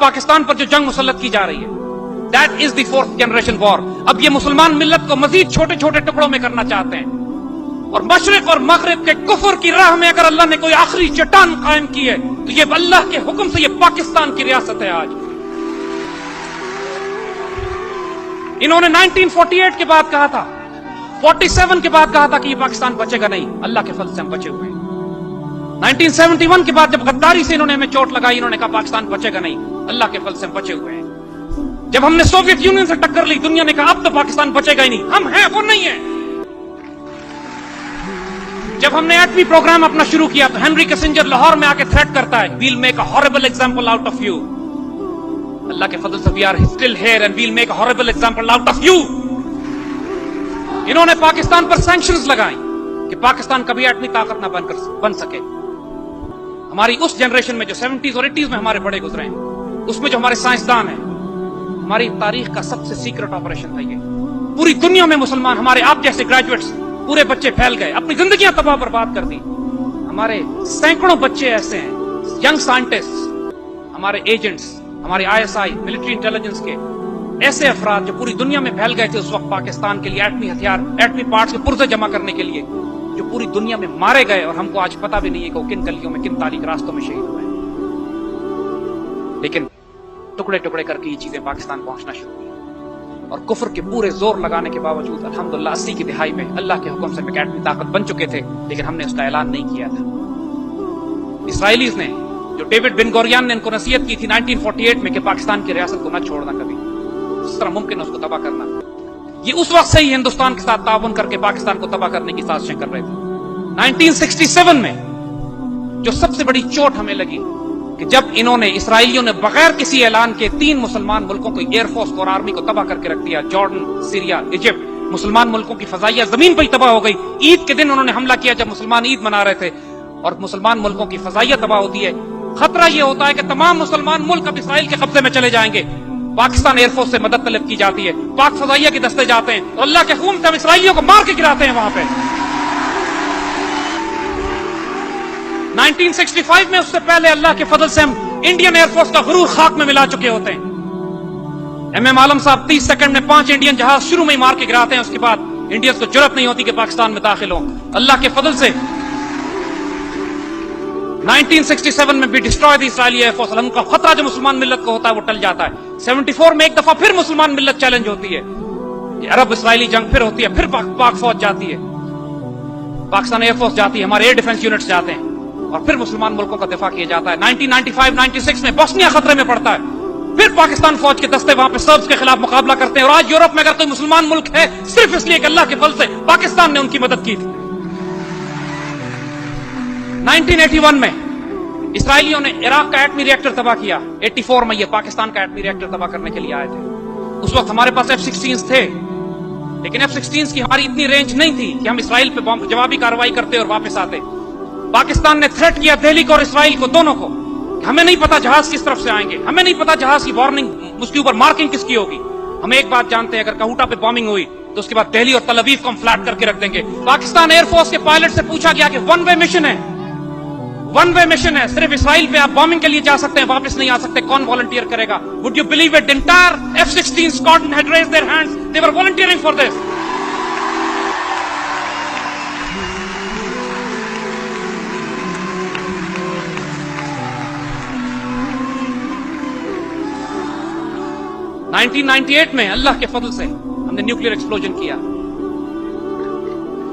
پاکستان پر جو جنگ مسلط کی جا رہی ہے that is the 4th generation وار. اب یہ مسلمان ملت کو مزید چھوٹے چھوٹے ٹکڑوں میں کرنا چاہتے ہیں, اور مشرق اور مغرب کے کفر کی راہ میں اگر اللہ نے کوئی آخری چٹان قائم کی ہے تو یہ اللہ کے حکم سے یہ پاکستان کی ریاست ہے. آج انہوں نے 1948 کے بعد کہا تھا, 47 کے بعد کہا تھا کہ یہ پاکستان بچے گا نہیں. اللہ کے فضل سے ہم بچے ہوئے ہیں. 1971 کے بعد جب غداری سے انہوں نے ہمیں چوٹ لگائی, انہوں نے کہا پاکستان بچے گا نہیں. اللہ کے فضل سے ہم بچے ہوئے ہیں. جب ہم نے سوویت یونین سے ٹکر لی, دنیا نے کہا اب تو پاکستان بچے گا ہی نہیں. ہم ہیں, وہ نہیں ہے. جب ہم نے ایٹمی پروگرام اپنا شروع کیا تو ہنری کسنجر لاہور میں آ کے تھریٹ کرتا ہے, we'll make a horrible example out of you. اللہ کے فضل سے we are still here and we'll make a horrible example out of you. انہوں نے پاکستان پر سینکشنز لگائیں کہ پاکستان کبھی ایٹمی طاقت نہ بن سکے. ہماری اس جنریشن میں جو 70s اور 80s میں ہمارے بڑے گزرے ہیں, اس میں جو ہمارے سائنسدان ہیں, ہماری تاریخ کا سب سے سیکرٹ آپریشن تھا یہ. پوری دنیا میں مسلمان, ہمارے آپ جیسے گریجویٹس, پورے بچے پھیل گئے, اپنی زندگیاں تباہ برباد کر دی. ہمارے سینکڑوں بچے ایسے ہیں, ینگ سائنٹسٹ, ہمارے ایجنٹس, ہمارے ISI ملٹری انٹیلیجنس کے ایسے افراد جو پوری دنیا میں پھیل گئے تھے اس وقت پاکستان کے لیے ایٹمی ہتھیار, ایٹمی پارٹس کے پرزے جمع کرنے کے لیے, جو پوری دنیا میں مارے گئے, اور ہم کو آج پتہ بھی نہیں ہے کہ وہ کن گلیوں میں, کن تاریک راستوں میں شہید ہوئے ہیں. لیکن ٹکڑے ٹکڑے کر کے یہ چیزیں پاکستان پہنچنا شروع ہوئی, اور کفر کے پورے زور لگانے کے باوجود الحمدللہ 80 کی دہائی میں اللہ کے حکم سے ایٹمی طاقت بن چکے تھے, لیکن ہم نے اس کا اعلان نہیں کیا تھا. اسرائیلیز نے, جو ڈیوڈ بن گوریان نے ان کو نصیحت کی تھی 1948 میں کہ پاکستان کی ریاست کو نہ چھوڑنا کبھی, جس طرح ممکن ہے اس کو تباہ کرنا, یہ اس وقت سے ہی ہندوستان کے ساتھ تعاون کر کے پاکستان کو تباہ کرنے کی سازشیں کر رہے تھے. 1967 میں جو سب سے بڑی چوٹ ہمیں لگی کہ جب انہوں نے, اسرائیلیوں نے بغیر کسی اعلان کے 3 مسلمان ملکوں کو, ایئر فورس اور آرمی کو تباہ کر کے رکھ دیا. جارڈن, سیریا, ایجپٹ, مسلمان ملکوں کی فضائیہ زمین پہ ہی تباہ ہو گئی. عید کے دن انہوں نے حملہ کیا جب مسلمان عید منا رہے تھے, اور مسلمان ملکوں کی فضائیہ تباہ ہوتی ہے. خطرہ یہ ہوتا ہے کہ تمام مسلمان ملک اب اسرائیل کے قبضے میں چلے جائیں گے. پاکستان ایئر فورس سے مدد طلب کی جاتی ہے, پاک فضائیہ کے دستے جاتے ہیں, اور اللہ کے حکم سے ہم اسرائیلیوں کو مار کے گراتے ہیں وہاں پہ. 1965 میں, اس سے پہلے اللہ کے فضل سے ہم انڈین ایئر فورس کا غرور خاک میں ملا چکے ہوتے ہیں. ایم عالم صاحب 30 سیکنڈ میں 5 انڈین جہاز شروع میں ہی مار کے گراتے ہیں, اس کے بعد انڈینز کو جرأت نہیں ہوتی کہ پاکستان میں داخل ہوں. اللہ کے فضل سے 1967 میں بھی ڈسٹروائے دی اسرائیلی ایئر فورس. ہم کا خطرہ جو مسلمان ملت کو ہوتا ہے وہ ٹل جاتا ہے. 74 میں ایک دفعہ پھر مسلمان ملت چیلنج ہوتی ہے, عرب اسرائیلی جنگ پھر ہوتی ہے, پھر پاک فوج جاتی ہے, پاکستان ایئر فورس جاتی ہے, ہمارے ایئر ڈیفنس یونٹس جاتے ہیں, اور پھر مسلمان ملکوں کا دفاع کیا جاتا ہے. 1995-96 میں بوسنیا خطرے میں پڑتا ہے, پھر پاکستان فوج کے دستے وہاں پہ سربز کے خلاف مقابلہ کرتے ہیں. اور آج یورپ میں اگر کوئی مسلمان ملک ہے صرف اس لیے کہ اللہ کے فضل سے پاکستان نے ان کی مدد کی تھی. 1981 میں اسرائیلیوں نے عراق کا ایٹمی ری ایکٹر تباہ کیا. 84 میں یہ پاکستان کا ایٹمی ری ایکٹر تباہ کرنے کے لیے آئے تھے. اس وقت ہمارے پاس F-16 تھے, لیکن F-16 کی ہماری اتنی رینج نہیں تھی کہ ہم اسرائیل پہ جوابی کارروائی کرتے اور واپس آتے. پاکستان نے تھریٹ کیا دہلی کو اور اسرائیل کو, دونوں کو, ہمیں نہیں پتا جہاز کس طرف سے آئیں گے, ہمیں نہیں پتا جہاز کی وارننگ, اس کے اوپر مارکنگ کس کی ہوگی. ہم ایک بات جانتے ہیں, اگر کہوٹا پہ بامبنگ ہوئی تو اس کے بعد دہلی اور تل ابیب کو ہم فلیٹ کر کے رکھ دیں گے. پاکستان ایئر فورس کے پائلٹ سے پوچھا گیا کہ ون وے مشن ہے, ون وے مشن ہے, صرف اسرائیل پہ آپ بامبنگ کے لیے جا سکتے ہیں, واپس نہیں آ سکتے, کون والنٹیئر کرے گا؟ Would you believe it? The entire F-16 squadron had raised their hands. They were volunteering for this. – 1998 میں اللہ کے فضل سے ہم نے نیوکلیئر ایکسپلوژن کیا,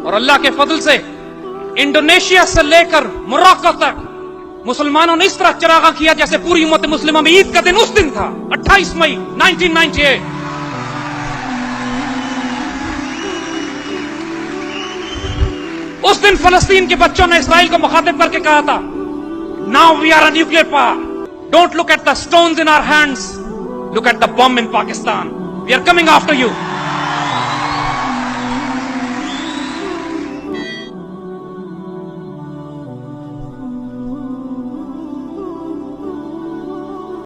اور اللہ کے فضل سے انڈونیشیا سے لے کر موراکو تک مسلمانوں نے اس طرح چراغاں کیا جیسے پوری امت مسلمہ میں عید کا دن اس دن تھا, 28 مئی 1998. اس دن فلسطین کے بچوں نے اسرائیل کو مخاطب کر کے کہا تھا, Now we are a nuclear power. Don't look at the stones in our hands. Look at the bomb in Pakistan. We are coming after you.